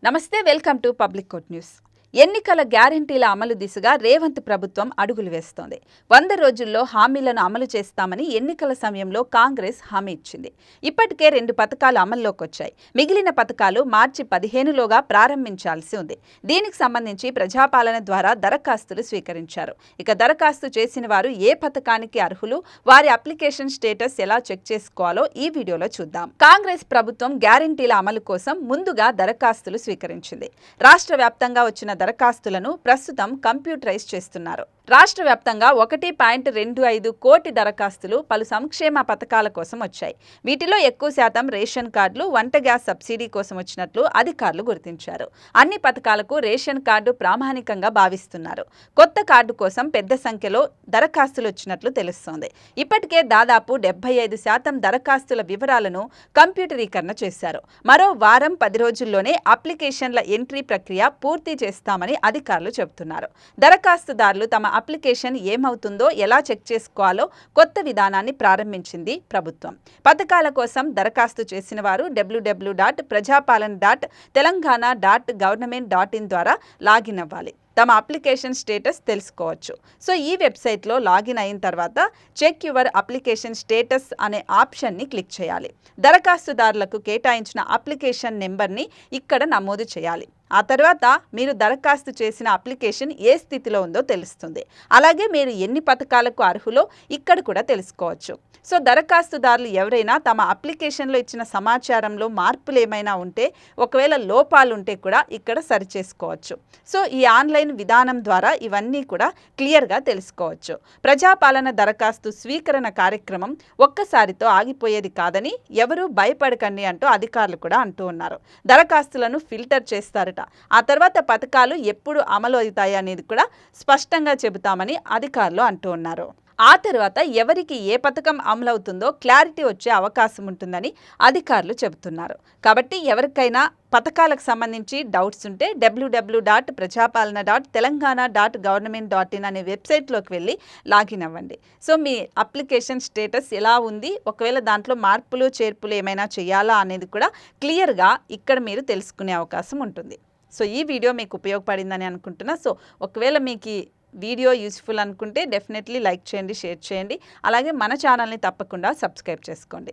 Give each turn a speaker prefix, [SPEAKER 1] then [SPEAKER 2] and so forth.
[SPEAKER 1] నమస్తే, welcome to Public Quote News. ఎన్నికల గ్యారంటీల అమలు దిశగా రేవంత్ ప్రభుత్వం అడుగులు వేస్తోంది. 100 రోజుల్లో హామీలను అమలు చేస్తామని ఎన్నికల సమయంలో కాంగ్రెస్ హామీ ఇచ్చింది. ఇప్పటికే 2 పథకాలు అమల్లోకి వచ్చాయి. మిగిలిన పథకాలు మార్చి 15లోగా ప్రారంభించాల్సి ఉంది. దీనికి సంబంధించి ప్రజాపాలన ద్వారా దరఖాస్తులు స్వీకరించారు. ఇక దరఖాస్తు చేసిన వారు ఏ పథకానికి అర్హులు, వారి అప్లికేషన్ స్టేటస్ ఎలా చెక్ చేసుకోవాలో ఈ వీడియోలో చూద్దాం. కాంగ్రెస్ ప్రభుత్వం గ్యారంటీల అమలు కోసం ముందుగా దరఖాస్తులు స్వీకరించింది. రాష్ట్ర వ్యాప్తంగా వచ్చిన దరఖాస్తులను ప్రస్తుతం కంప్యూటరైజ్ చేస్తున్నారు. రాష్ట్ర వ్యాప్తంగా 1.25 కోటి దరఖాస్తులు పలు సంక్షేమ పథకాల కోసం వచ్చాయి. వీటిలో ఎక్కువ శాతం రేషన్ కార్డులు, వంట గ్యాస్ సబ్సిడీ కోసం వచ్చినట్లు అధికారులు గుర్తించారు. అన్ని పథకాలకు రేషన్ కార్డు ప్రామాణికంగా భావిస్తున్నారు. కొత్త కార్డు కోసం పెద్ద సంఖ్యలో దరఖాస్తులు వచ్చినట్లు తెలుస్తోంది. ఇప్పటికే దాదాపు 75% దరఖాస్తుల వివరాలను కంప్యూటరీకరణ చేశారు. మరో వారం 10 రోజుల్లోనే అప్లికేషన్ల ఎంట్రీ ప్రక్రియ పూర్తి చేస్తామని అధికారులు చెబుతున్నారు. దరఖాస్తుదారులు తమ అప్లికేషన్ ఏమవుతుందో ఎలా చెక్ చేసుకోవాలో కొత్త విధానాన్ని ప్రారంభించింది ప్రభుత్వం. పథకాల కోసం దరఖాస్తు చేసిన వారు www.prajapalan.telangana.government.in ద్వారా లాగిన్ అవ్వాలి. తమ అప్లికేషన్ స్టేటస్ తెలుసుకోవచ్చు. సో ఈ వెబ్సైట్లో లాగిన్ అయిన తర్వాత చెక్ యువర్ అప్లికేషన్ స్టేటస్ అనే ఆప్షన్ని క్లిక్ చేయాలి. దరఖాస్తుదారులకు కేటాయించిన అప్లికేషన్ నెంబర్ని ఇక్కడ నమోదు చేయాలి. ఆ తర్వాత మీరు దరఖాస్తు చేసిన అప్లికేషన్ ఏ స్థితిలో ఉందో తెలుస్తుంది. అలాగే మీరు ఎన్ని పథకాలకు అర్హులో ఇక్కడ కూడా తెలుసుకోవచ్చు. సో దరఖాస్తుదారులు ఎవరైనా తమ అప్లికేషన్లో ఇచ్చిన సమాచారంలో మార్పులు ఏమైనా ఉంటే, ఒకవేళ లోపాలు ఉంటే కూడా ఇక్కడ సరిచేసుకోవచ్చు. సో ఈ ఆన్లైన్ విధానం ద్వారా ఇవన్నీ కూడా క్లియర్గా తెలుసుకోవచ్చు. ప్రజాపాలన దరఖాస్తు స్వీకరణ కార్యక్రమం ఒక్కసారితో ఆగిపోయేది కాదని ఎవరూ భయపడకండి అంటూ అధికారులు కూడా అంటూ ఉన్నారు. దరఖాస్తులను ఫిల్టర్ చేస్తారట. ఆ తర్వాత పథకాలు ఎప్పుడు అమలు అవుతాయి అనేది కూడా స్పష్టంగా చెబుతామని అధికారులు అంటూ ఉన్నారు. ఆ తర్వాత ఎవరికి ఏ పథకం అమలవుతుందో క్లారిటీ వచ్చే అవకాశం ఉంటుందని అధికారులు చెబుతున్నారు. కాబట్టి ఎవరికైనా పథకాలకు సంబంధించి డౌట్స్ ఉంటే www.prajapalana.telangana.government.in అనే వెబ్సైట్లోకి వెళ్ళి లాగిన్ అవ్వండి. సో మీ అప్లికేషన్ స్టేటస్ ఎలా ఉంది, ఒకవేళ దాంట్లో మార్పులు చేర్పులు ఏమైనా చేయాలా అనేది కూడా క్లియర్గా ఇక్కడ మీరు తెలుసుకునే అవకాశం ఉంటుంది. సో ఈ వీడియో మీకు ఉపయోగపడిందని అనుకుంటున్నా. సో ఒకవేళ మీకు వీడియో యూస్ఫుల్ అనుకుంటే డెఫినెట్లీ లైక్ చేయండి, షేర్ చేయండి. అలాగే మన ఛానల్ని తప్పకుండా సబ్స్క్రైబ్ చేసుకోండి.